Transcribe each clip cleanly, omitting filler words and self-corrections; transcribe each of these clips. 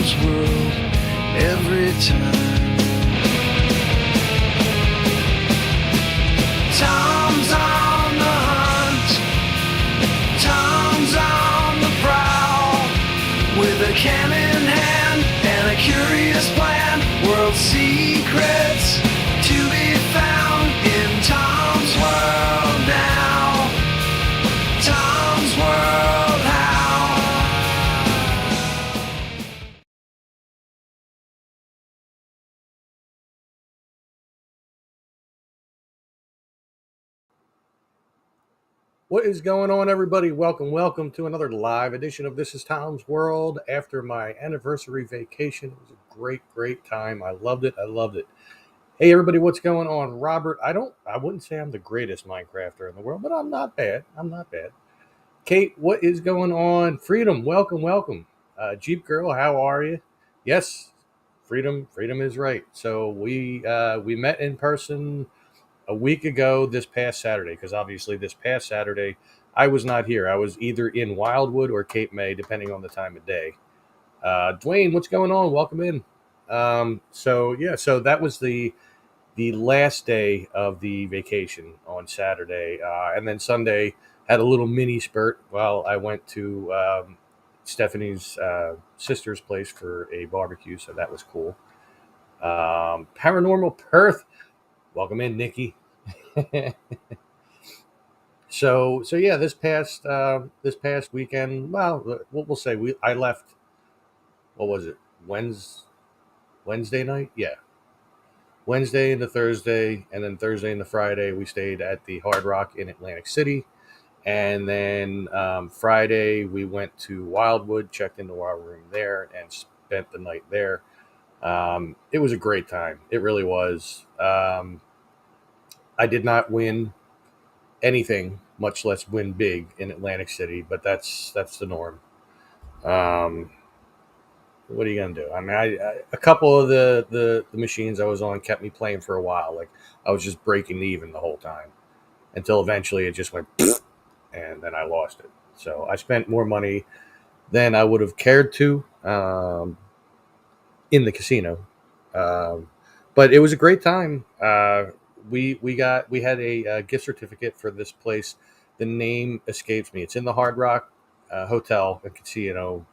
Tom's World every time. Tom's on the hunt, Tom's on the prowl, with a can in hand and a curious plan. World secrets to be found in Tom's World now. Tom's World how. What is going on, everybody? Welcome to another live edition of This is Tom's World. After my anniversary vacation, it was a great time. I loved it. Hey, everybody, what's going on? Robert, I wouldn't say I'm the greatest Minecrafter in the world, but I'm not bad. Kate, what is going on? Freedom, welcome. Jeep Girl, how are you? Yes, Freedom is right. So we met in person a week ago this past Saturday, because obviously this past Saturday I was not here. I was either in Wildwood or Cape May, depending on the time of day. Dwayne, what's going on? Welcome in. So that was the last day of the vacation on Saturday, and then Sunday had a little mini spurt while I went to Stephanie's sister's place for a barbecue, so that was cool. Paranormal Perth, welcome in, Nikki. So yeah, this past weekend, well, we'll say I left. What was it? Wednesday night? Yeah, Wednesday into Thursday, and then Thursday into Friday we stayed at the Hard Rock in Atlantic City, and then Friday we went to Wildwood, checked into our room there, and spent the night there. It was a great time. It really was. I did not win anything, much less win big in Atlantic City, but that's the norm. What are you gonna do? I mean, a couple of the machines I was on kept me playing for a while. Like, I was just breaking even the whole time until eventually it just went, and then I lost it. So I spent more money than I would have cared to in the casino, but it was a great time. We had a gift certificate for this place. The name escapes me. It's in the Hard Rock Hotel and Casino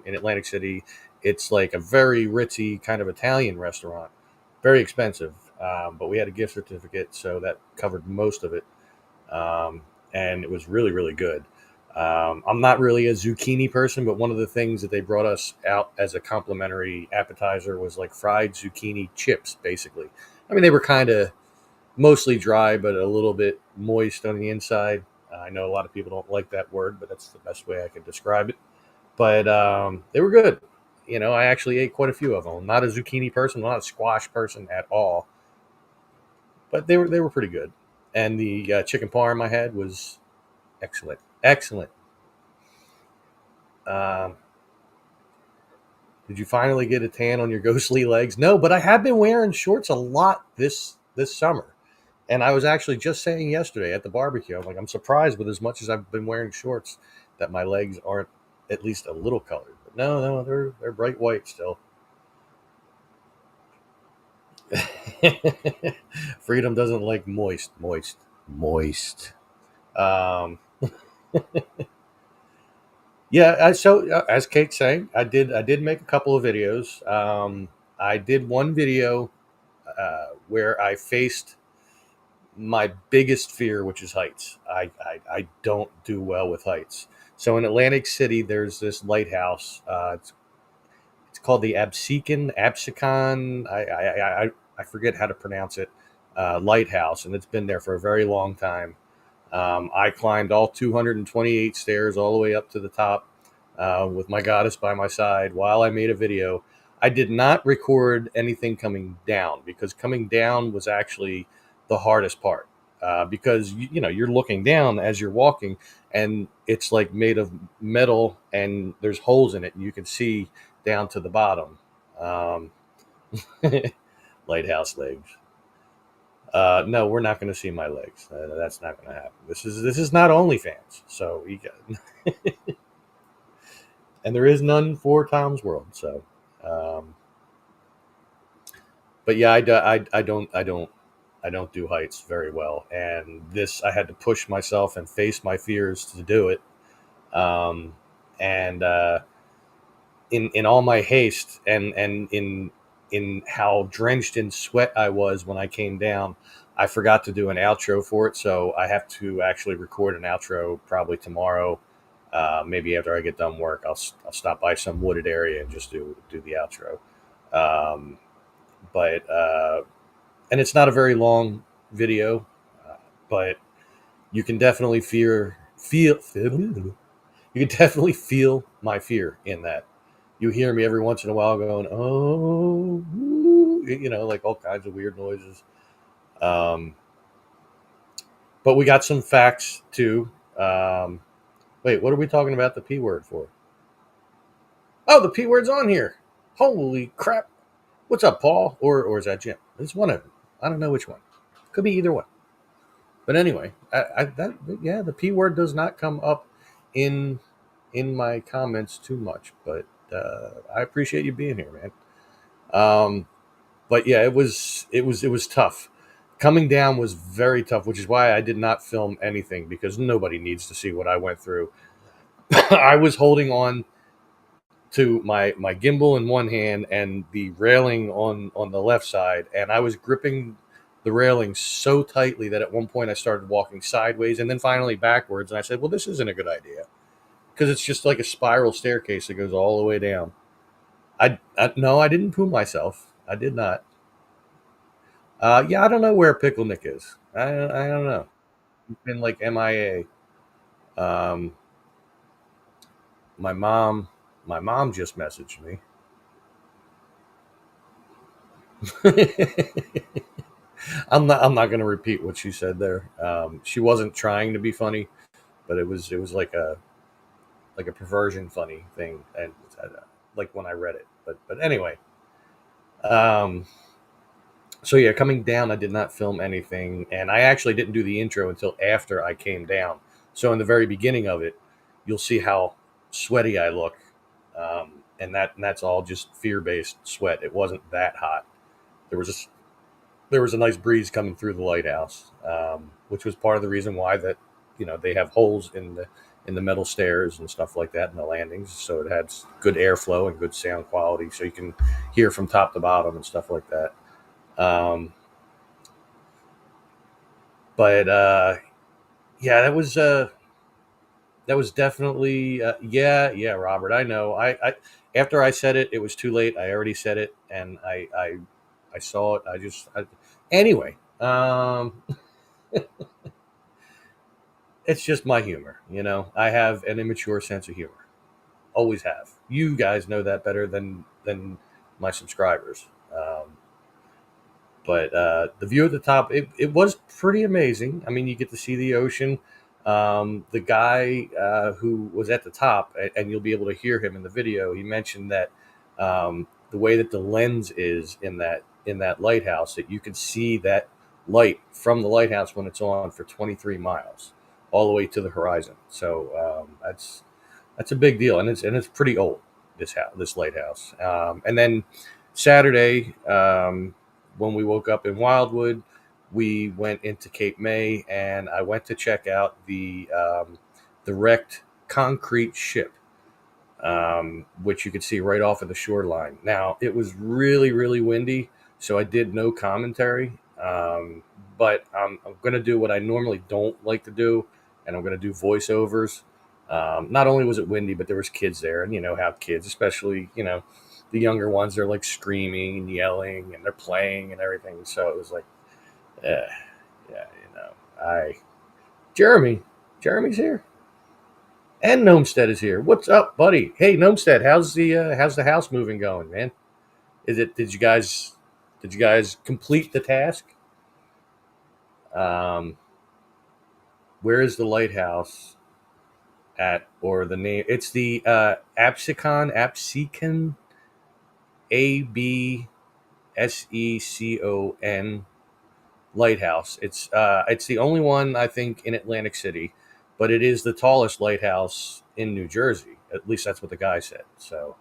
in Atlantic City. It's like a very ritzy kind of Italian restaurant, very expensive, but we had a gift certificate, so that covered most of it, and it was really good. I'm not really a zucchini person, but one of the things that they brought us out as a complimentary appetizer was like fried zucchini chips, basically. I mean, they were kind of mostly dry, but a little bit moist on the inside. I know a lot of people don't like that word, but that's the best way I can describe it. But they were good. You know, I actually ate quite a few of them. I'm not a zucchini person, not a squash person at all, but they were pretty good. And the chicken parm I had was excellent. Did you finally get a tan on your ghostly legs? No, but I have been wearing shorts a lot this summer. And I was actually just saying yesterday at the barbecue, I'm like, I'm surprised with as much as I've been wearing shorts that my legs aren't at least a little colored. But no, they're bright white still. Freedom doesn't like moist. Um, yeah, as Kate's saying, I did make a couple of videos. I did one video where I faced my biggest fear, which is heights. I don't do well with heights. So in Atlantic City, there's this lighthouse. It's called the Absecon. I forget how to pronounce it. Lighthouse, and it's been there for a very long time. I climbed all 228 stairs all the way up to the top with my goddess by my side while I made a video. I did not record anything coming down, because coming down was actually the hardest part, because you know, you're looking down as you're walking, and it's like made of metal and there's holes in it and you can see down to the bottom. Um, Lighthouse legs. No, we're not going to see my legs. That's not going to happen. This is not OnlyFans, so you got, and there is none for Tom's World. So Um, but yeah, I don't do heights very well, and this I had to push myself and face my fears to do it. Um, and in all my haste and in how drenched in sweat I was when I came down, I forgot to do an outro for it. So I have to actually record an outro probably tomorrow. Maybe after I get done work, I'll stop by some wooded area and just do the outro. Um, but and it's not a very long video, but you can definitely you can definitely feel my fear in that. You hear me every once in a while going, oh, like all kinds of weird noises. Um, but we got some facts too. Wait, what are we talking about the P word for? Oh, the P word's on here. Holy crap. What's up, Paul? Or is that Jim? It's one of them. I don't know which one. Could be either one. But anyway, the P word does not come up in my comments too much, but I appreciate you being here, man. But yeah, it was tough. Coming down was very tough, which is why I did not film anything because nobody needs to see what I went through. I was holding on to my gimbal in one hand and the railing on the left side, and I was gripping the railing so tightly that at one point I started walking sideways and then finally backwards, and I said, "Well, this isn't a good idea because it's just like a spiral staircase that goes all the way down." I no, I didn't poo myself. I did not. Yeah, I don't know where Pickle Nick is. I don't know. He's been like MIA. Um, my mom, my mom just messaged me. I'm not going to repeat what she said there. She wasn't trying to be funny, but it was like a perversion funny thing, and like when I read it. But anyway, um, so yeah, coming down, I did not film anything, and I actually didn't do the intro until after I came down. So in the very beginning of it, you'll see how sweaty I look, and that's all just fear-based sweat. It wasn't that hot. There was just there was a nice breeze coming through the lighthouse, which was part of the reason why that they have holes in the metal stairs and stuff like that in the landings, so it had good airflow and good sound quality, so you can hear from top to bottom and stuff like that. Um, but yeah, that was definitely yeah, Robert. I know. I after I said it, it was too late. I already said it, and I saw it. Anyway. It's just my humor. I have an immature sense of humor. Always have. You guys know that better than my subscribers. But the view at the top, it was pretty amazing. I mean, you get to see the ocean. The guy who was at the top, and you'll be able to hear him in the video. He mentioned that the way that the lens is in that lighthouse, that you can see that light from the lighthouse when it's on for 23 miles, all the way to the horizon. So that's a big deal, and it's pretty old. This lighthouse, and then Saturday. When we woke up in Wildwood, we went into Cape May, and I went to check out the wrecked concrete ship, which you could see right off of the shoreline. Now it was really really windy, so I did no commentary. But I'm going to do what I normally don't like to do, and I'm going to do voiceovers. Not only was it windy, but there was kids there, and you know how kids, especially the younger ones, they're like screaming and yelling and they're playing and everything. So it was like, yeah, I Jeremy's here, and Gnomestead is here. What's up, buddy? Hey, Gnomestead, how's the house moving going, man? Did you guys complete the task? Um, where is the lighthouse at, or the name? It's the Absecon Absecon lighthouse. It's the only one I think in Atlantic City, but it is the tallest lighthouse in New Jersey. At least that's what the guy said. So,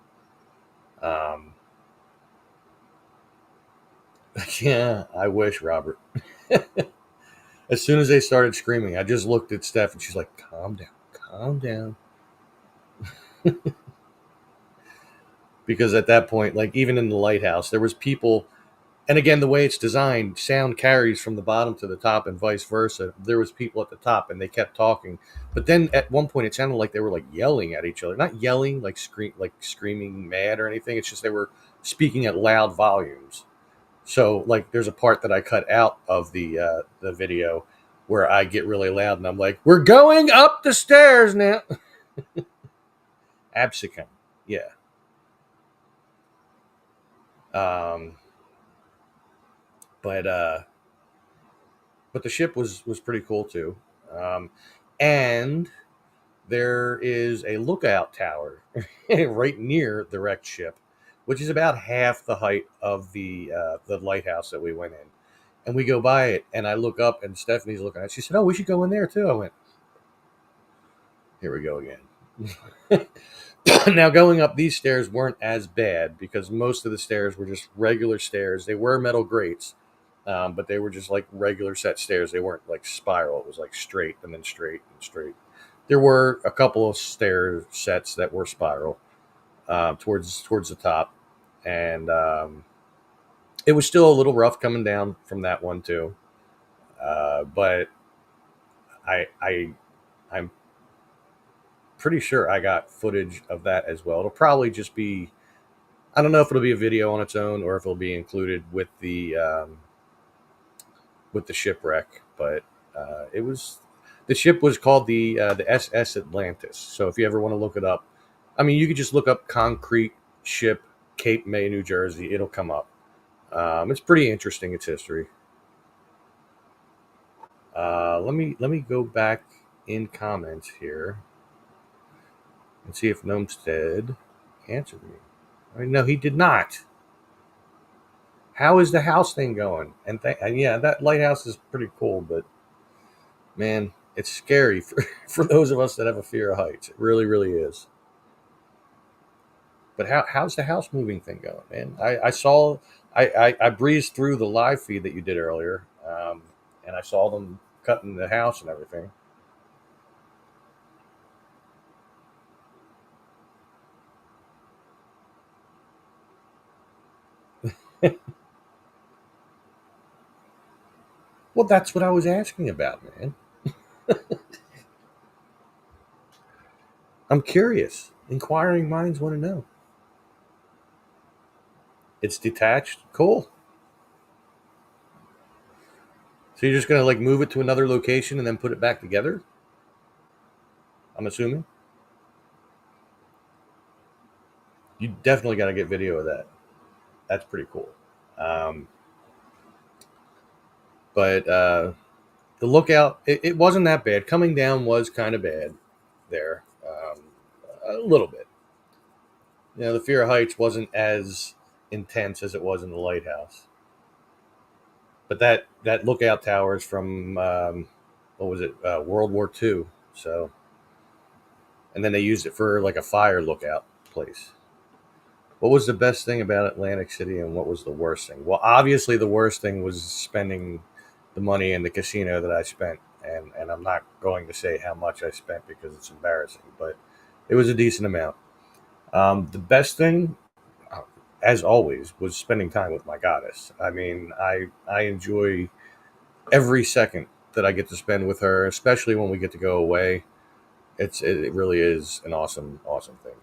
Yeah, I wish, Robert. As soon as they started screaming, I just looked at Steph and she's like, calm down, calm down. Because at that point, like even in the lighthouse, there was people, and again, the way it's designed, sound carries from the bottom to the top and vice versa. There was people at the top and they kept talking. But then at one point it sounded like they were like yelling at each other. Not yelling like screaming mad or anything. It's just they were speaking at loud volumes. So like there's a part that I cut out of the video where I get really loud and I'm like, "We're going up the stairs now." Absicum. Yeah. Um but the ship was pretty cool too. Um and there is a lookout tower right near the wrecked ship, which is about half the height of the lighthouse that we went in. And we go by it, and I look up, and Stephanie's looking at it. She said, "Oh, we should go in there too." I went, "Here we go again." Now, going up these stairs weren't as bad because most of the stairs were just regular stairs. They were metal grates, but they were just like regular set stairs. They weren't like spiral. It was like straight and then straight and straight. There were a couple of stair sets that were spiral towards the top, and it was still a little rough coming down from that one too. But I I'm pretty sure I got footage of that as well. It'll probably just be, I don't know if it'll be a video on its own or if it'll be included with the shipwreck. But it was the ship was called the SS Atlantis. So if you ever want to look it up, I mean, you could just look up concrete ship Cape May, New Jersey. It'll come up. It's pretty interesting. Its history. Let me go back in comments here and see if Gnomestead answered me. I mean, no, he did not. How is the house thing going? And yeah, that lighthouse is pretty cool, but man, it's scary for, for those of us that have a fear of heights. It really, really is. But how's the house moving thing going, man? I saw I breezed through the live feed that you did earlier, and I saw them cutting the house and everything. Well, that's what I was asking about, man. I'm curious. Inquiring minds want to know. It's detached. Cool. So you're just gonna like move it to another location and then put it back together? I'm assuming. You definitely got to get video of that. That's pretty cool. Um, but the lookout, it wasn't that bad. Coming down was kind of bad there, a little bit. You know, the fear of heights wasn't as intense as it was in the lighthouse. But that lookout tower is from what was it, World War II. So, and then they used it for like a fire lookout place. What was the best thing about Atlantic City, and what was the worst thing? Well, obviously the worst thing was spending the money in the casino that I spent, and I'm not going to say how much I spent because it's embarrassing, but it was a decent amount. The best thing, as always, was spending time with my goddess. I mean, I enjoy every second that I get to spend with her, especially when we get to go away. It really is an awesome thing.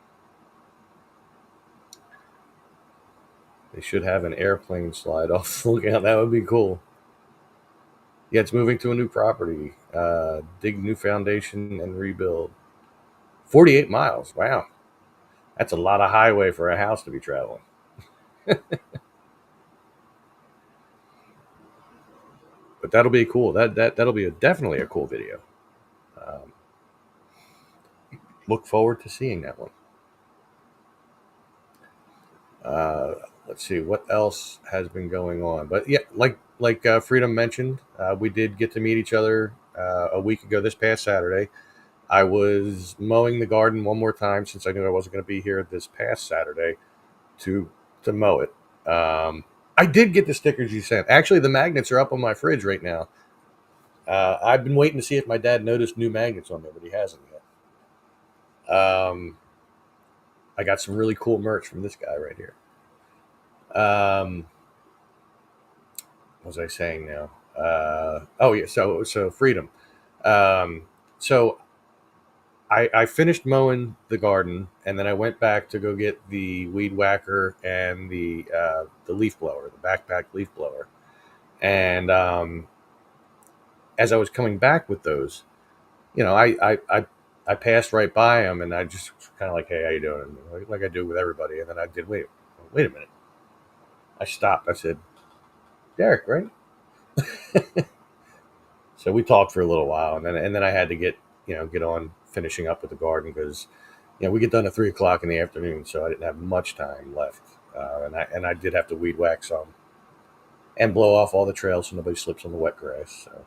They should have an airplane slide off the lookout. That would be cool. Yeah, it's moving to a new property. Dig new foundation and rebuild. 48 miles. Wow. That's a lot of highway for a house to be traveling. But that'll be cool. That'll be definitely a cool video. Um, Look forward to seeing that one. Uh, let's see what else has been going on. But yeah, like Freedom mentioned, we did get to meet each other a week ago this past Saturday. I was mowing the garden one more time since I knew I wasn't going to be here this past Saturday to mow it. I did get the stickers you sent. Actually, the magnets are up on my fridge right now. I've been waiting to see if my dad noticed new magnets on there, but he hasn't yet. I got some really cool merch from this guy right here. What was I saying now? Oh yeah, so freedom. Um, so I finished mowing the garden, and then I went back to go get the weed whacker and the leaf blower, the backpack leaf blower. And as I was coming back with those, I passed right by him, and I just kind of like, "Hey, how you doing?" Like I do with everybody. And then I did. Wait a minute. I stopped. I said, "Derek, right?" So we talked for a little while, and then I had to get on finishing up with the garden because we get done at 3 o'clock in the afternoon, so I didn't have much time left, and I did have to weed whack some and blow off all the trails so nobody slips on the wet grass. So,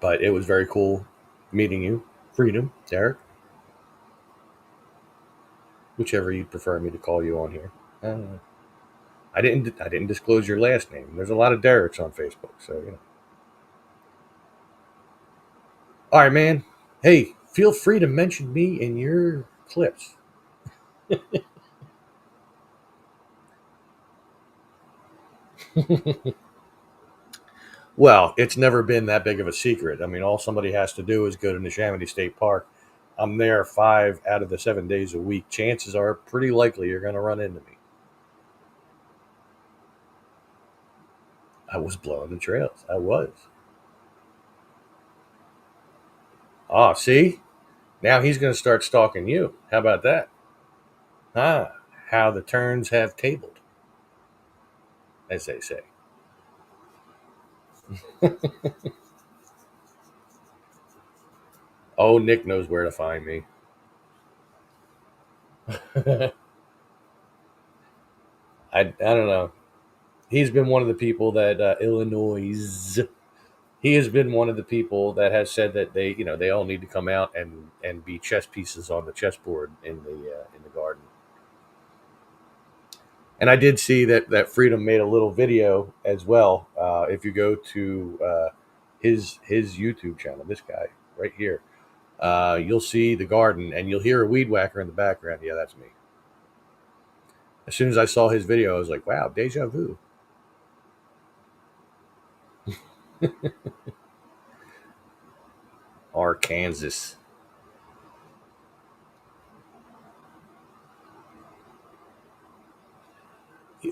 but it was very cool meeting you, Freedom, Derek, whichever you prefer me to call you on here. Uh, I didn't disclose your last name. There's a lot of Dereks on Facebook, so All right, man. Hey, feel free to mention me in your clips. Well, it's never been that big of a secret. I mean, all somebody has to do is go to Neshaminy State Park. I'm there 5 out of the 7 days a week. Chances are pretty likely you're going to run into me. I was blowing the trails. I was. Oh, see? Now he's going to start stalking you. How about that? Ah, how the turns have tabled, as they say. Oh, Nick knows where to find me. I don't know. He's been one of the people that Illinois. He has been one of the people that has said that they all need to come out and be chess pieces on the chessboard in the garden. And I did see that Freedom made a little video as well. If you go to his YouTube channel, this guy right here, you'll see the garden and you'll hear a weed whacker in the background. Yeah, that's me. As soon as I saw his video, I was like, wow, deja vu. Arkansas.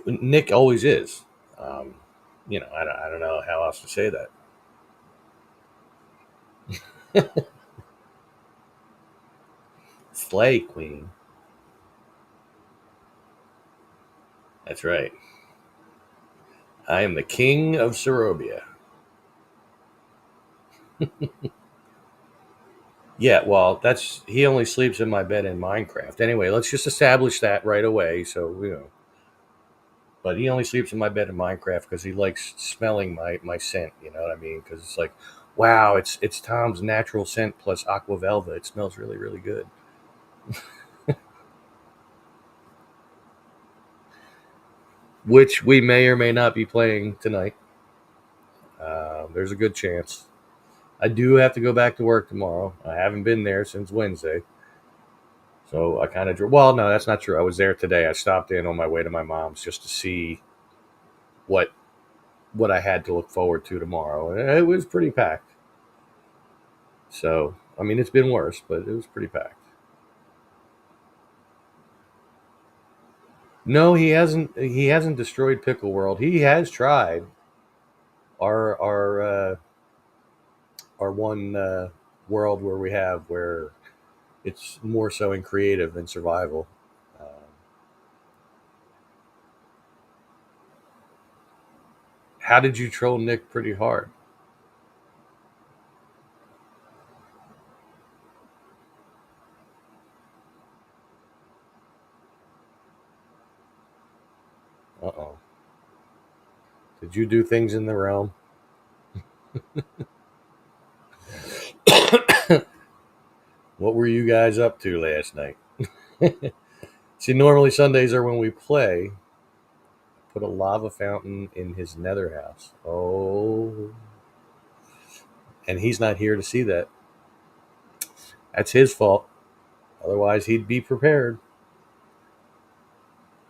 Nick always is. Um, I don't know how else to say that. Slay Queen. That's right. I am the king of Sorobia. Yeah, well, that's he only sleeps in my bed in Minecraft. Anyway, let's just establish that right away. But he only sleeps in my bed in Minecraft because he likes smelling my scent. You know what I mean? Because it's like, wow, it's Tom's natural scent plus Aqua Velva. It smells really really good. Which we may or may not be playing tonight. There's a good chance. I do have to go back to work tomorrow. I haven't been there since Wednesday. So I kind of well, no, that's not true. I was there today. I stopped in on my way to my mom's just to see what what I had to look forward to tomorrow. And it was pretty packed. So I mean, it's been worse, but it was pretty packed. No, he hasn't. He hasn't destroyed Pickle World. He has tried our our uh, our one world where we have where it's more so in creative than survival. How did you troll Nick pretty hard? Uh oh. Did you do things in the realm? What were you guys up to last night? See, normally Sundays are when we play. Put a lava fountain in his nether house. Oh, and he's not here to see that. That's his fault. Otherwise, he'd be prepared.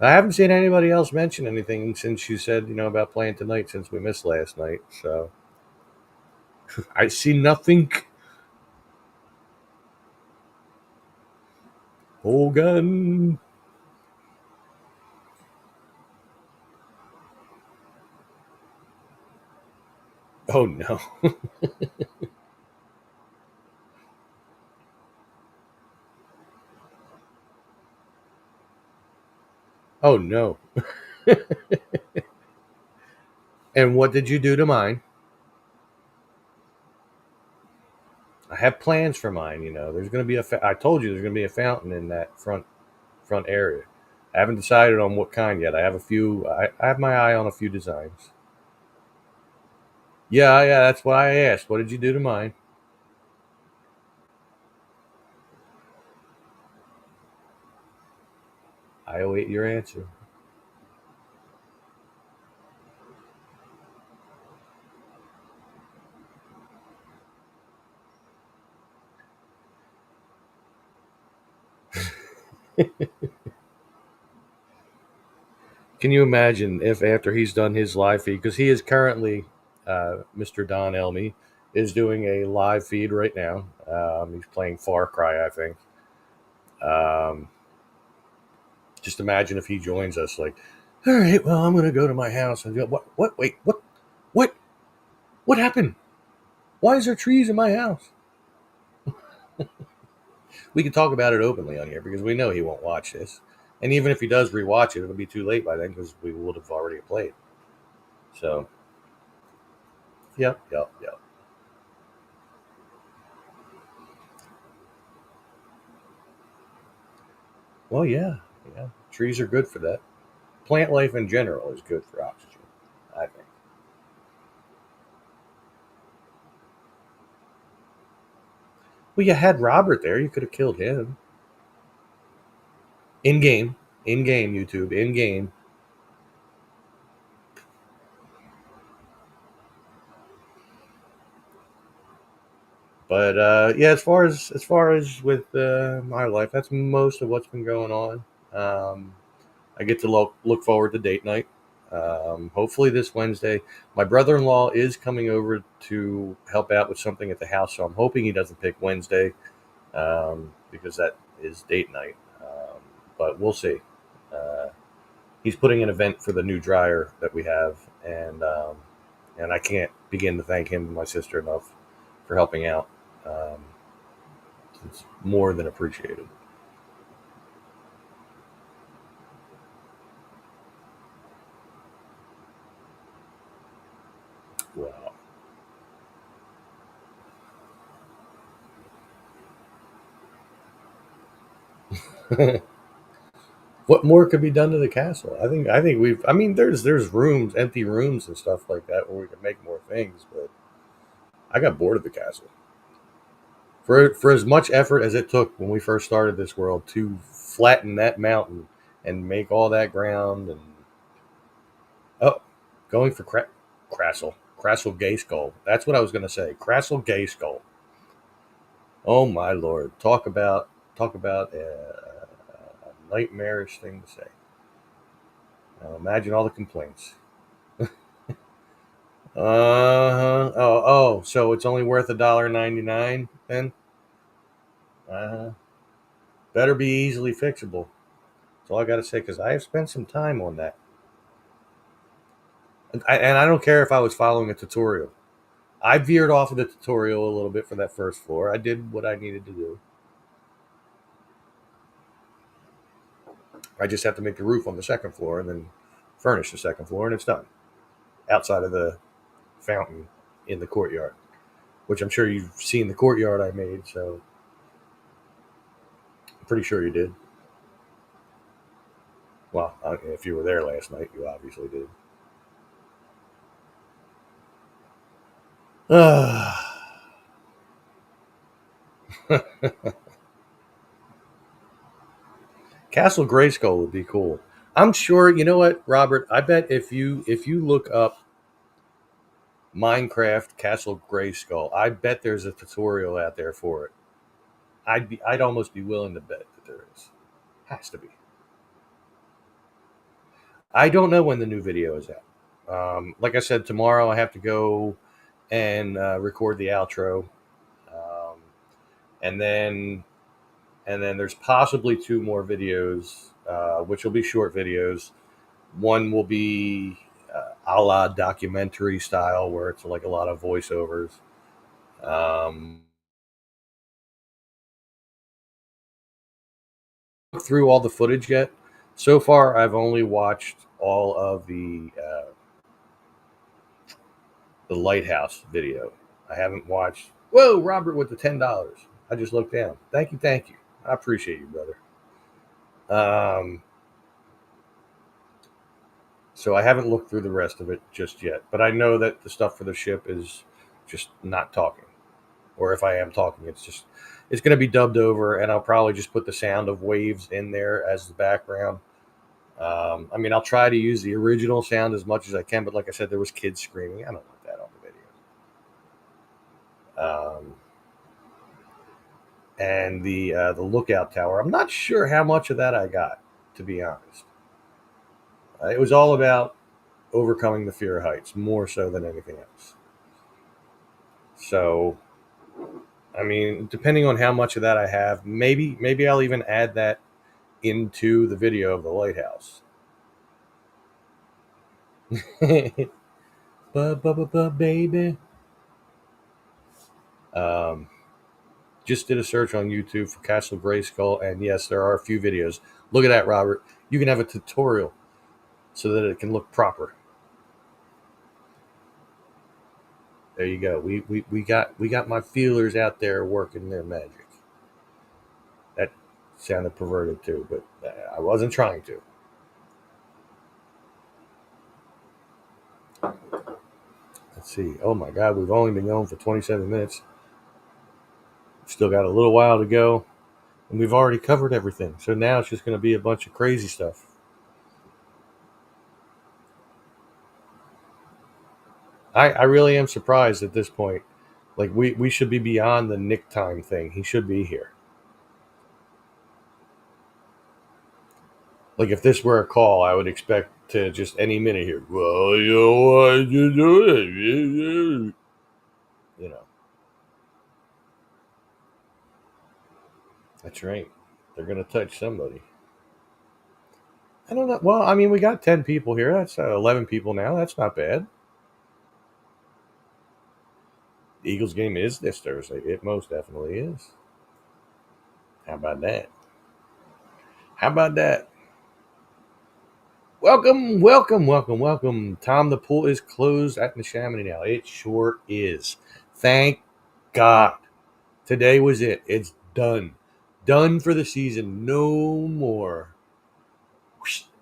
I haven't seen anybody else mention anything since you said, about playing tonight since we missed last night. So I see nothing. Hogan. Oh no. Oh no. And what did you do to mine? I have plans for mine. There's going to be I told you there's going to be a fountain in that front area. I haven't decided on what kind yet. I have a few. I have my eye on a few designs. Yeah, yeah. That's why I asked. What did you do to mine? I await your answer. Can you imagine if after he's done his live feed, because he is currently, Mr. Don Elmy is doing a live feed right now. He's playing Far Cry, I think. Um, just imagine if he joins us, like, all right, well, I'm going to go to my house and go, what, wait, what, what happened? Why is there trees in my house? We can talk about it openly on here because we know he won't watch this. And even if he does rewatch it, it'll be too late by then because we would have already played. So, yep, yep, yep. Well, yeah, yeah. Trees are good for that. Plant life in general is good for oxygen, I think. Well, you had Robert there. You could have killed him. In game. In game, YouTube. In game. But yeah, as far as with my life, that's most of what's been going on. I get to look forward to date night. Hopefully this Wednesday. My brother-in-law is coming over to help out with something at the house, so I'm hoping he doesn't pick Wednesday because that is date night. But we'll see. Uh, he's putting an event for the new dryer that we have, and I can't begin to thank him and my sister enough for helping out. Um, it's more than appreciated. Wow. What more could be done to the castle? I think we've. I mean, there's rooms, empty rooms, and stuff like that where we could make more things. But I got bored of the castle. For as much effort as it took when we first started this world to flatten that mountain and make all that ground and oh, going for Crassel Gay Skull. That's what I was going to say. Crassel Gay Skull. Oh my lord! Talk about a nightmarish thing to say. Imagine all the complaints. Oh. So it's only worth $1.99 then. Uh, better be easily fixable. That's all I got to say because I have spent some time on that, and I don't care if I was following a tutorial. I veered off of the tutorial a little bit for that first floor. I did what I needed to do. I just have to make the roof on the second floor and then furnish the second floor, and it's done. Outside of the fountain in the courtyard, which I'm sure you've seen the courtyard I made, so I'm pretty sure you did. Well, if you were there last night, you obviously did. Castle Grayskull would be cool. I'm sure. You know what, Robert? I bet if you look up Minecraft Castle Grayskull, I bet there's a tutorial out there for it. I'd almost be willing to bet that there is. Has to be. I don't know when the new video is out. Like I said, tomorrow I have to go and record the outro, um, and then there's possibly two more videos, which will be short videos. One will be a la documentary style, where it's like a lot of voiceovers. Um, through all the footage yet. So far, I've only watched all of the lighthouse video. I haven't watched. Whoa, Robert with the $10. I just looked down. Thank you, thank you. I appreciate you, brother. Um, so I haven't looked through the rest of it just yet, but I know that the stuff for the ship is just not talking, or if I am talking, it's going to be dubbed over, and I'll probably just put the sound of waves in there as the background. I mean, I'll try to use the original sound as much as I can, but like I said, there was kids screaming. I don't want that on the video. And the lookout tower. I'm not sure how much of that I got, to be honest. It was all about overcoming the fear of heights, more so than anything else. So, I mean, depending on how much of that I have, maybe I'll even add that into the video of the lighthouse. Baby. Um, just did a search on YouTube for Castle Grayskull, and yes, there are a few videos. Look at that, Robert. You can have a tutorial so that it can look proper. There you go. We got my feelers out there working their magic. That sounded perverted too, but I wasn't trying to. Let's see. Oh my God, we've only been going for 27 minutes. Still got a little while to go, and we've already covered everything. So now it's just going to be a bunch of crazy stuff. I really am surprised at this point. Like we should be beyond the Nick time thing. He should be here. Like if this were a call, I would expect to just any minute here. Well, you know what you do it. You know. That's right. They're gonna touch somebody. I don't know. Well, I mean, we got 10 people here. That's 11 people now. That's not bad. The Eagles game is this Thursday. It most definitely is. How about that? How about that? Welcome, welcome, welcome, welcome. Tom, the pool is closed at Neshaminy now. It sure is. Thank God. Today was it. It's done. Done for the season. No more.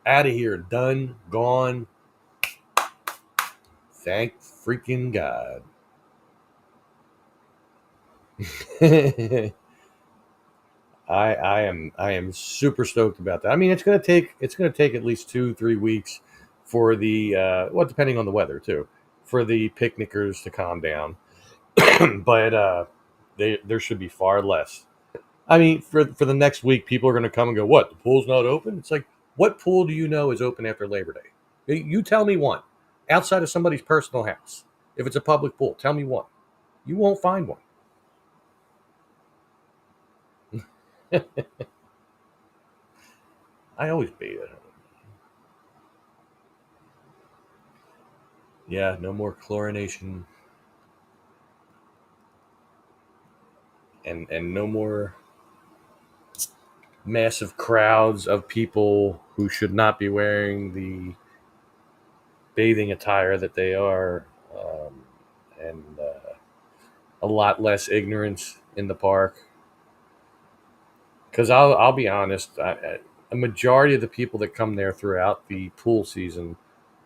Out of here. Done. Gone. Thank freaking God. I am super stoked about that. I mean, it's gonna take at least 2-3 weeks for the well, depending on the weather too, for the picnickers to calm down. But there should be far less. I mean, for the next week, people are going to come and go. What, the pool's not open? It's like, what pool do you know is open after Labor Day? You tell me one outside of somebody's personal house. If it's a public pool, tell me one. You won't find one. I always bathe at home. Yeah, no more chlorination, and no more massive crowds of people who should not be wearing the bathing attire that they are, and a lot less ignorance in the park. Because I'll be honest, a majority of the people that come there throughout the pool season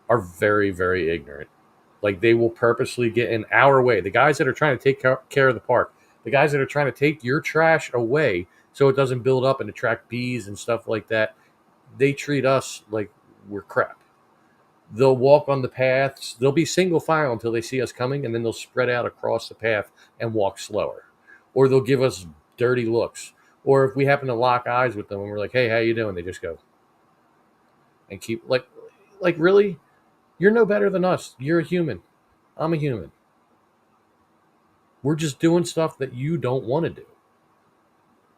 are very, very ignorant. Like they will purposely get in our way. The guys that are trying to take care of the park, the guys that are trying to take your trash away, so it doesn't build up and attract bees and stuff like that. They treat us like we're crap. They'll walk on the paths. They'll be single file until they see us coming, and then they'll spread out across the path and walk slower. Or they'll give us dirty looks. Or if we happen to lock eyes with them and we're like, "Hey, how you doing?" They just go and keep like really, you're no better than us. You're a human. I'm a human. We're just doing stuff that you don't want to do,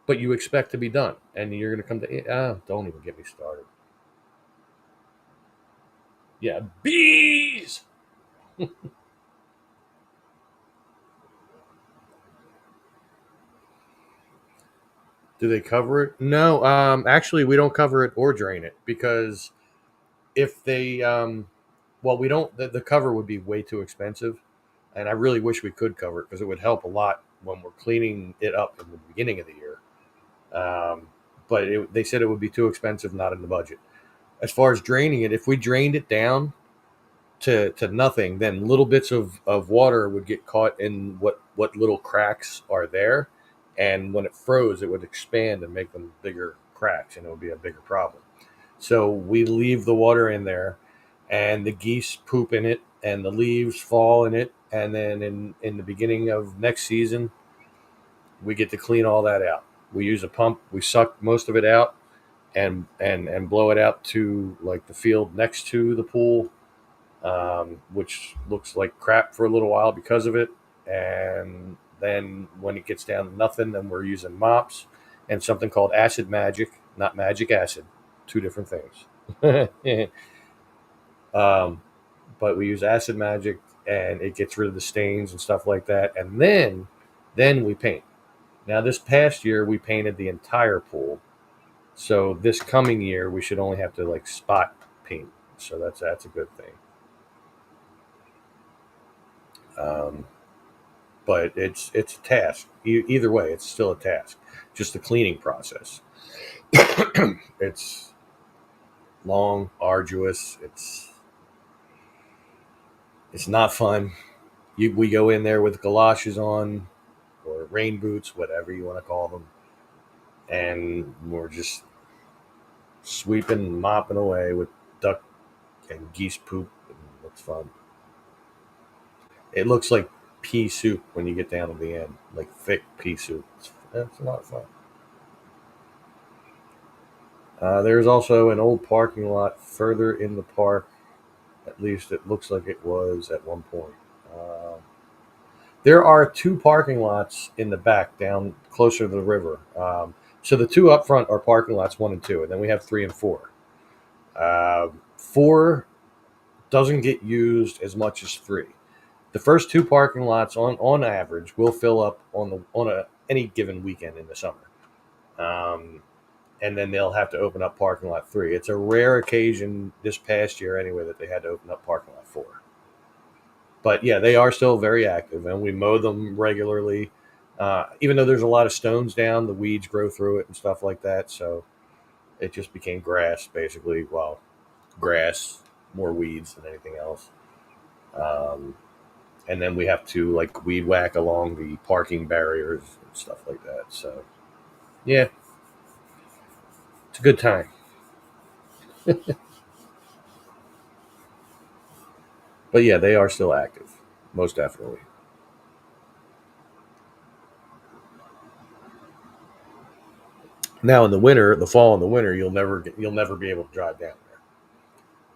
but you expect to be done, and you're going to come to. Don't even get me started. Yeah, bees. Do they cover it? No, actually, we don't cover it or drain it because if they, well, we don't. The cover would be way too expensive, and I really wish we could cover it because it would help a lot when we're cleaning it up in the beginning of the year. Um, but they said it would be too expensive, not in the budget. As far as draining it, if we drained it down to nothing, then little bits of water would get caught in what little cracks are there, and when it froze, it would expand and make them bigger cracks, and it would be a bigger problem. So we leave the water in there, and the geese poop in it, and the leaves fall in it, and then in the beginning of next season, we get to clean all that out. We use a pump, we suck most of it out, and blow it out to like the field next to the pool, which looks like crap for a little while because of it. And then when it gets down to nothing, then we're using mops and something called acid magic, not magic acid, two different things. um, but we use acid magic, and it gets rid of the stains and stuff like that. And then we paint. Now this past year we painted the entire pool. So this coming year we should only have to like spot paint. So that's a good thing. Um, but it's a task. Either way, it's still a task. Just the cleaning process. It's long, arduous. It's not fun. We go in there with galoshes on or rain boots, whatever you want to call them, and we're just sweeping and mopping away with duck and geese poop, and it's fun. It looks like pea soup when you get down to the end, like thick pea soup. It's a lot of fun. There's also an old parking lot further in the park. At least it looks like it was at one point. Uh, there are two parking lots in the back down closer to the river. So the two up front are parking lots one and two, and then we have three and four. Four doesn't get used as much as three. The first two parking lots on average will fill up any given weekend in the summer. And then they'll have to open up parking lot three. It's a rare occasion this past year anyway that they had to open up parking lot four. But yeah, they are still very active, and we mow them regularly. Even though there's a lot of stones down, the weeds grow through it and stuff like that. So it just became grass basically. Well, grass, more weeds than anything else. Um, and then we have to like weed whack along the parking barriers and stuff like that. So yeah, it's a good time. But yeah, they are still active, most definitely. Now in the winter, the fall and the winter, you'll never be able to drive down there.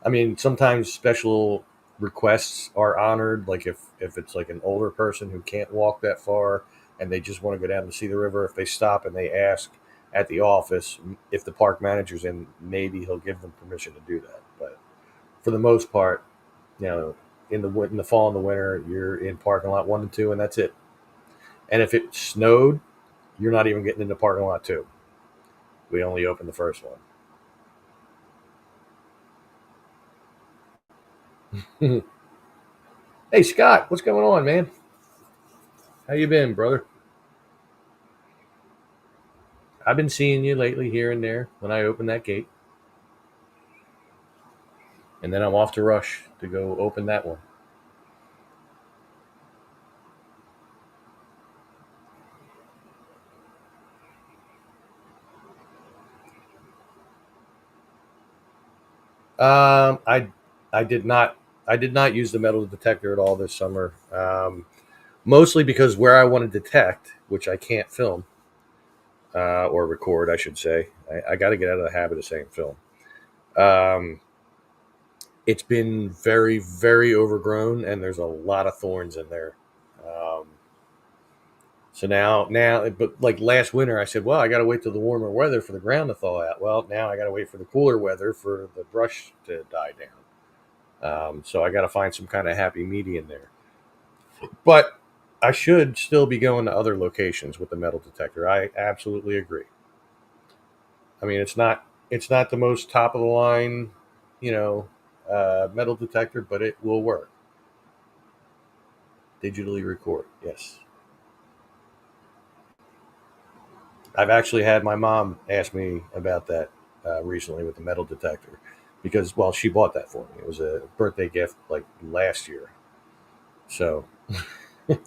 I mean, sometimes special requests are honored, like if it's like an older person who can't walk that far and they just want to go down to see the river. If they stop and they ask at the office if the park manager's in, maybe he'll give them permission to do that. But for the most part, you know, in the fall and the winter, you're in parking lot one and two, and that's it. And if it snowed, you're not even getting into parking lot two. We only opened the first one. Hey Scott, what's going on, man? How you been, brother? I've been seeing you lately here and there when I open that gate, and then I'm off to rush to go open that one. I did not use the metal detector at all this summer. Mostly because where I want to detect, which I can't film or record, I should say, I got to get out of the habit of saying film. It's been very, very overgrown, and there's a lot of thorns in there. Um, so now, but like last winter, I said, well, I got to wait till the warmer weather for the ground to thaw out. Well, now I got to wait for the cooler weather for the brush to die down. So I got to find some kind of happy medium there. But I should still be going to other locations with the metal detector. I absolutely agree. I mean, it's not the most top of the line, you know, metal detector, but it will work. Digitally record, yes. I've actually had my mom ask me about that recently with the metal detector because, well, she bought that for me. It was a birthday gift like last year. So let's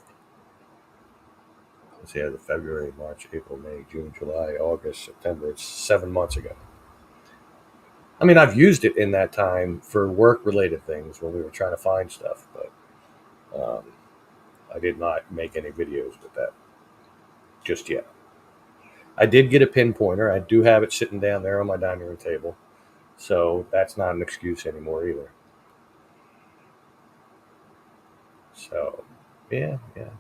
see, the February, March, April, May, June, July, August, September. It's 7 months ago. I mean, I've used it in that time for work related things when we were trying to find stuff, but I did not make any videos with that just yet. I did get a pinpointer. I do have it sitting down there on my dining room table. So that's not an excuse anymore either. So, yeah, yeah.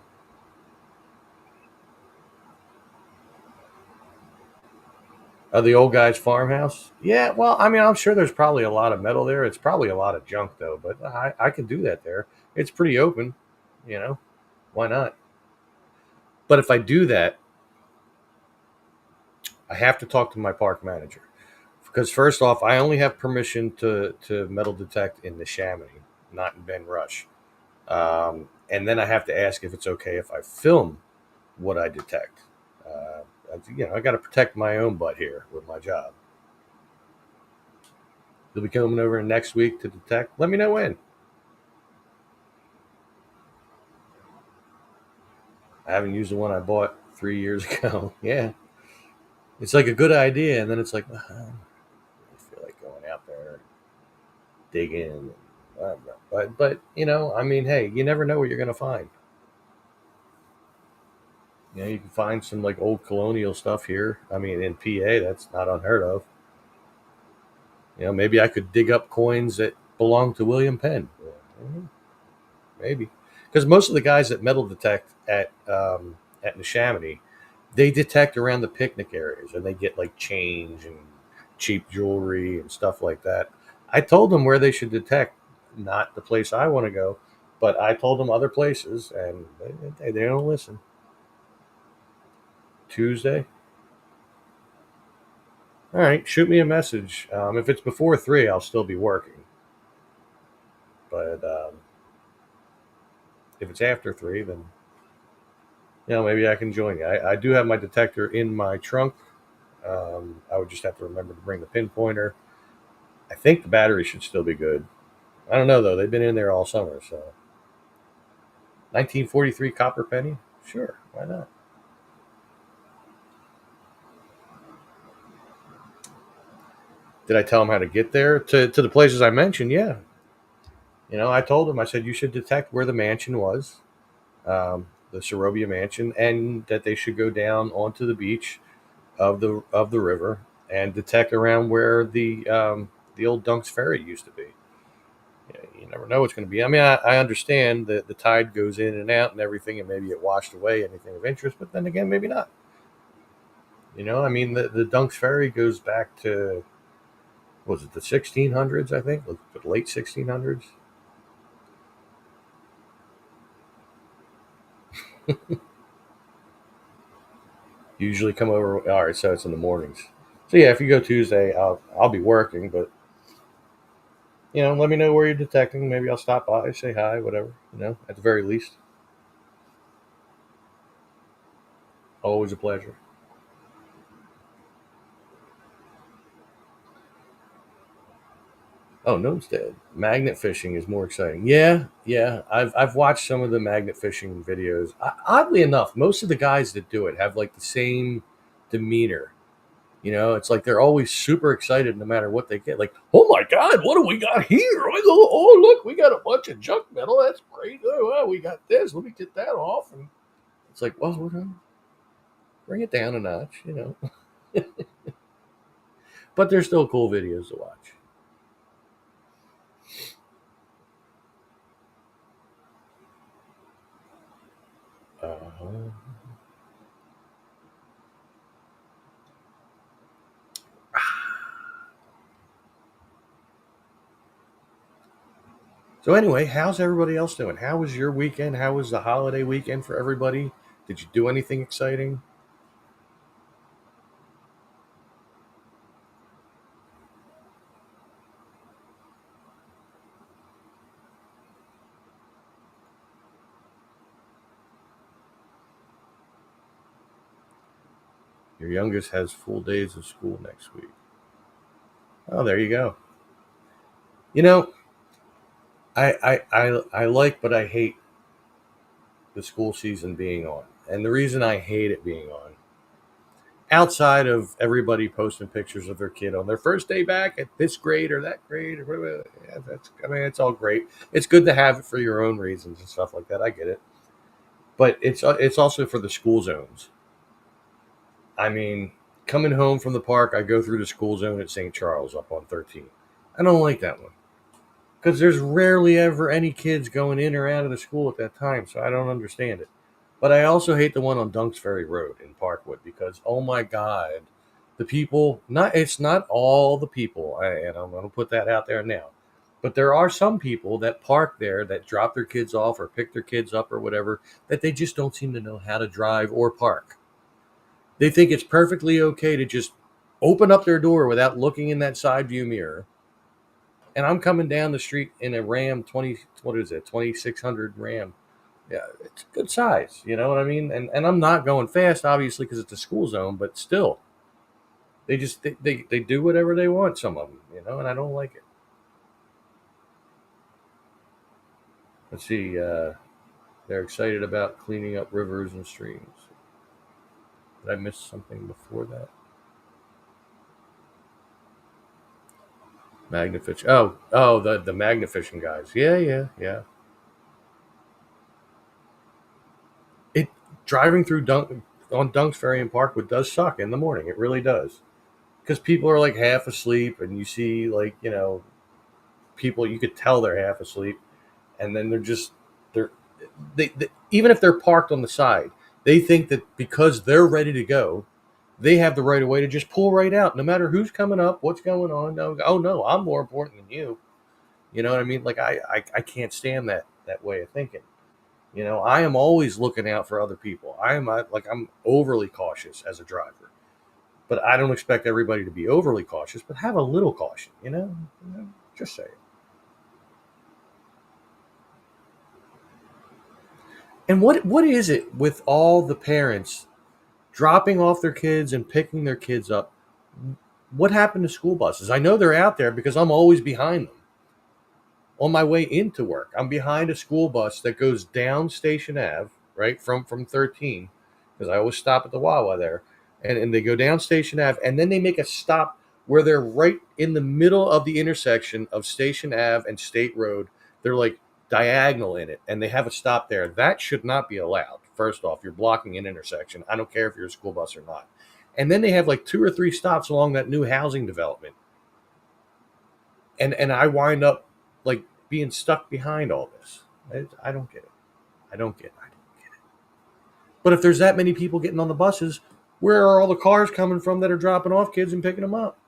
The old guy's farmhouse? Yeah, well, I mean, I'm sure there's probably a lot of metal there. It's probably a lot of junk, though, but I can do that there. It's pretty open, you know? Why not? But if I do that, I have to talk to my park manager. Because, first off, I only have permission to metal detect in the Chamonix, not in Ben Rush. And then I have to ask if it's okay if I film what I detect. I got to protect my own butt here with my job. They'll be coming over next week to detect. Let me know when. I haven't used the one I bought 3 years ago. Yeah, it's like a good idea, and then it's like, I feel like going out there, digging. But I mean, hey, you never know what you're gonna find. You can find some like old colonial stuff here. I mean, in PA, that's not unheard of. Maybe I could dig up coins that belong to William Penn. Maybe, because most of the guys that metal detect at Neshaminy, they detect around the picnic areas, and they get like change and cheap jewelry and stuff like that. I told them where they should detect, not the place I want to go, but I told them other places, and they don't listen. Tuesday. All right, shoot me a message. If it's before 3, I'll still be working. But if it's after 3, then maybe I can join you. I do have my detector in my trunk. I would just have to remember to bring the pinpointer. I think the battery should still be good. I don't know though. They've been in there all summer. So 1943 copper penny. Sure, why not? Did I tell them how to get there to the places I mentioned? Yeah. I told them. I said you should detect where the mansion was, the Sarobia mansion, and that they should go down onto the beach of the river and detect around where the old Dunks Ferry used to be. You never know what's going to be. I mean, I understand that the tide goes in and out and everything, and maybe it washed away anything of interest, but then again, maybe not. I mean, the Dunks Ferry goes back to, was it the 1600s? I think the late 1600s. Usually come over. All right, so it's in the mornings. So yeah, if you go Tuesday, I'll be working, but let me know where you're detecting. Maybe I'll stop by, say hi, whatever. At the very least, always a pleasure. Oh, Nomestead. Magnet fishing is more exciting. Yeah, yeah. I've watched some of the magnet fishing videos. Oddly enough, most of the guys that do it have like the same demeanor It's like they're always super excited no matter what they get. Like, oh my God, what do we got here? Oh, look, we got a bunch of junk metal. That's great. Oh, well, we got this. Let me get that off. And it's like, well, we're going to bring it down a notch. But they're still cool videos to watch. Uh, so anyway, how's everybody else doing? How was your weekend? How was the holiday weekend for everybody? Did you do anything exciting? Your youngest has full days of school next week. Oh, there you go. You know, I like, but I hate the school season being on. And the reason I hate it being on, outside of everybody posting pictures of their kid on their first day back at this grade or that grade or whatever, yeah, it's all great. It's good to have it for your own reasons and stuff like that. I get it, but it's also for the school zones. I mean, coming home from the park, I go through the school zone at St. Charles up on 13. I don't like that one because there's rarely ever any kids going in or out of the school at that time, so I don't understand it. But I also hate the one on Dunks Ferry Road in Parkwood because oh my God, the people not it's not all the people, and I'm going to put that out there now. But there are some people that park there that drop their kids off or pick their kids up or whatever that they just don't seem to know how to drive or park. They think it's perfectly okay to just open up their door without looking in that side view mirror. And I'm coming down the street in a Ram 20, what is it, 2600 Ram. Yeah, it's good size. You know what I mean? And I'm not going fast, obviously, because it's a school zone, but still, they do whatever they want, some of them, and I don't like it. Let's see. They're excited about cleaning up rivers and streams. Did I miss something before that? Magnifish. Oh, the Magnifishing guys. Yeah, yeah, yeah. It driving through on Dunks Ferry and Parkwood does suck in the morning. It really does because people are like half asleep, and you see like people you could tell they're half asleep, and then they're they even if they're parked on the side, they think that because they're ready to go, they have the right of way to just pull right out, no matter who's coming up, what's going on. No, oh no, I'm more important than you. You know what I mean? Like I can't stand that way of thinking. I am always looking out for other people. I'm overly cautious as a driver, but I don't expect everybody to be overly cautious. But have a little caution. Just say it. And what is it with all the parents dropping off their kids and picking their kids up? What happened to school buses? I know they're out there because I'm always behind them on my way into work. I'm behind a school bus that goes down Station Ave, right from 13, because I always stop at the Wawa there, and they go down Station Ave, and then they make a stop where they're right in the middle of the intersection of Station Ave and State Road. They're like diagonal in it, and they have a stop there. That should not be allowed. First off, you're blocking an intersection. I don't care if you're a school bus or not. And then they have like two or three stops along that new housing development, and I wind up like being stuck behind all this. I don't get it. I don't get it. I don't get it. But if there's that many people getting on the buses, where are all the cars coming from that are dropping off kids and picking them up?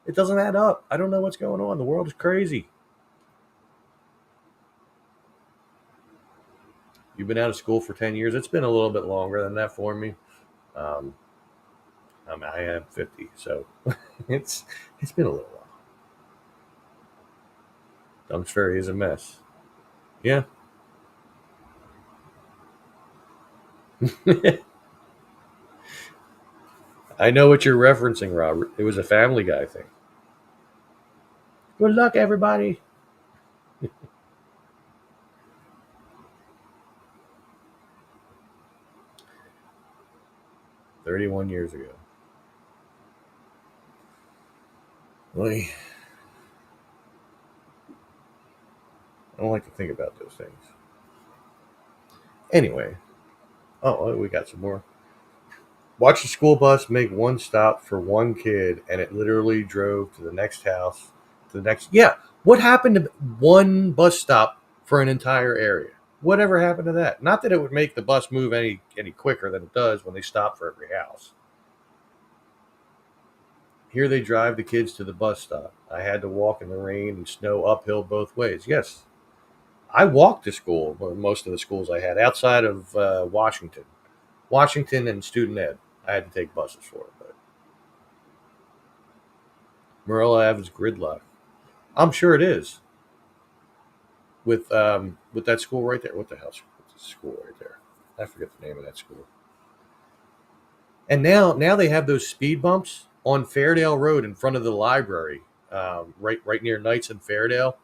It doesn't add up. I don't know what's going on. The world is crazy. You've been out of school for 10 years. It's been a little bit longer than that for me. Um, I am 50, so it's it's been a little while. Dunks Ferry is a mess. Yeah. I know what you're referencing, Robert. It was a Family Guy thing. Good luck, everybody. 31 years ago. Like, I don't like to think about those things. Anyway, we got some more. Watch the school bus make one stop for one kid, and it literally drove to the next house, to the next. Yeah, what happened to one bus stop for an entire area? Whatever happened to that? Not that it would make the bus move any quicker than it does when they stop for every house. Here they drive the kids to the bus stop. I had to walk in the rain and snow uphill both ways. Yes, I walked to school. Most of the schools I had outside of Washington and student ed. I had to take buses for it. But Morella Ave's gridlock. I'm sure it is with that school right there. What the hell's the school right there? I forget the name of that school. And now they have those speed bumps on Fairdale Road in front of the library, right near Knights and Fairdale.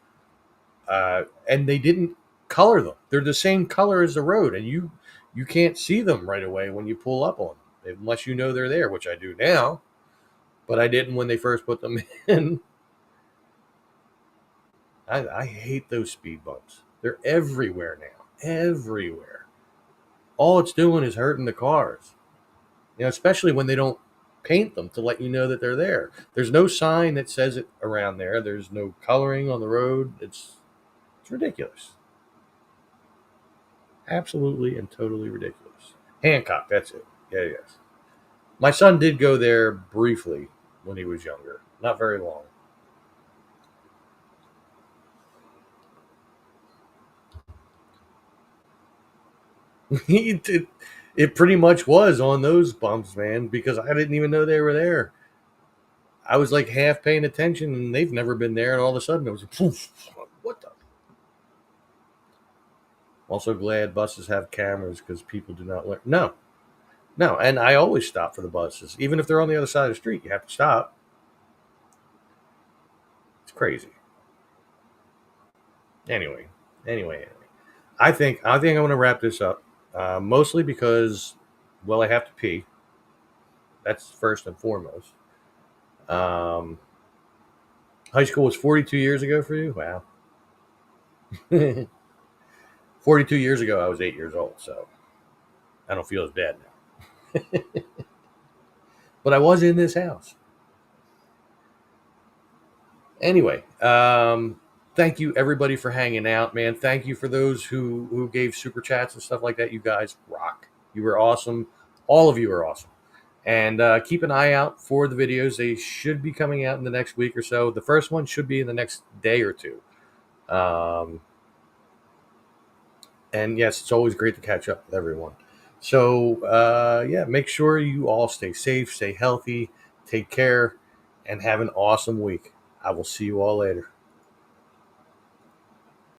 And they didn't color them. They're the same color as the road, and you can't see them right away when you pull up on them, unless you know they're there, which I do now, but I didn't when they first put them in. I hate those speed bumps. They're everywhere now, everywhere. All it's doing is hurting the cars. Especially when they don't paint them to let you know that they're there. There's no sign that says it around there. There's no coloring on the road. It's ridiculous. Absolutely and totally ridiculous. Hancock, that's it. Yeah, yes. My son did go there briefly when he was younger. Not very long. It pretty much was on those bumps, man, because I didn't even know they were there. I was like half paying attention, and they've never been there, and all of a sudden it was poof. What the? Also glad buses have cameras because people do not learn. No, and I always stop for the buses, even if they're on the other side of the street. You have to stop. It's crazy. Anyway, I think I'm going to wrap this up, mostly because, well, I have to pee. That's first and foremost. Um, High school was 42 years ago for you. Wow. 42 years ago, I was 8 years old, so I don't feel as bad now. But I was in this house. Anyway, thank you everybody for hanging out, man. Thank you for those who gave super chats and stuff like that. You guys rock. You were awesome. All of you are awesome. And keep an eye out for the videos. They should be coming out in the next week or so. The first one should be in the next day or two. And yes, it's always great to catch up with everyone. So, yeah, make sure you all stay safe, stay healthy, take care, and have an awesome week. I will see you all later.